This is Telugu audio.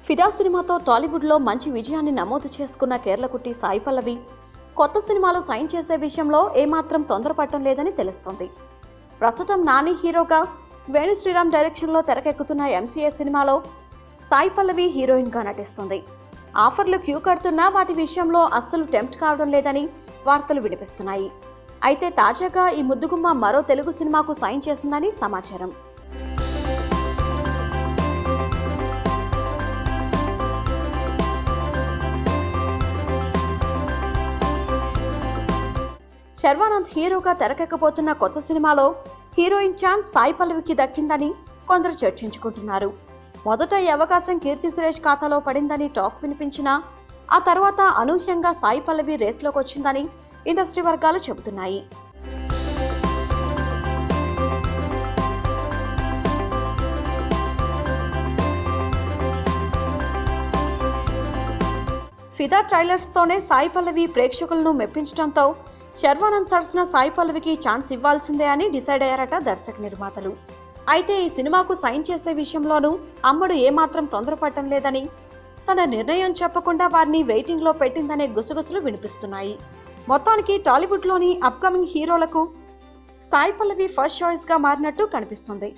ఫిదా సినిమాతో టాలీవుడ్లో మంచి విజయాన్ని నమోదు చేసుకున్న కేరళకుట్టి సాయి పల్లవి కొత్త సినిమాలో సైన్ చేసే విషయంలో ఏమాత్రం తొందరపడటం లేదని తెలుస్తోంది. ప్రస్తుతం నాని హీరోగా వేణు శ్రీరామ్ డైరెక్షన్లో తెరకెక్కుతున్న ఎంసీఏ సినిమాలో సాయి పల్లవి హీరోయిన్గా నటిస్తుంది. ఆఫర్లు క్యూ కడుతున్నా వాటి విషయంలో అస్సలు టెంప్ట్ కావడం లేదని వార్తలు వినిపిస్తున్నాయి. అయితే తాజాగా ఈ ముద్దుగుమ్మ మరో తెలుగు సినిమాకు సైన్ చేస్తుందని సమాచారం. శర్వానంద్ హీరోగా తెరకెక్కబోతున్న కొత్త సినిమాలో హీరోయిన్ ఛాన్స్ సాయి పల్లవికి దక్కిందని కొందరు చర్చించుకుంటున్నారు. మొదట ఈ అవకాశం కీర్తి సురేష్ ఖాతాలో పడిందని టాక్ వినిపించినా ఆ తర్వాత అనూహ్యంగా సాయి పల్లవి రేస్లోకి వచ్చిందని ఇండస్ట్రీ వర్గాలు చెబుతున్నాయి. ఫిదా ట్రైలర్స్తోనే సాయి పల్లవి ప్రేక్షకులను మెప్పించడంతో శర్వానంద్ సరసన సాయి పల్లవికి ఛాన్స్ ఇవ్వాల్సిందే అని డిసైడ్ అయ్యారట దర్శక నిర్మాతలు. అయితే ఈ సినిమాకు సైన్ చేసే విషయంలోనూ అమ్మడు ఏమాత్రం తొందరపడటం లేదని, తన నిర్ణయం చెప్పకుండా వారిని వెయిటింగ్లో పెట్టిందనే గుసగుసలు వినిపిస్తున్నాయి. మొత్తానికి టాలీవుడ్లోని అప్కమింగ్ హీరోలకు సాయి పల్లవి ఫస్ట్ చాయిస్గా మారినట్టు కనిపిస్తుంది.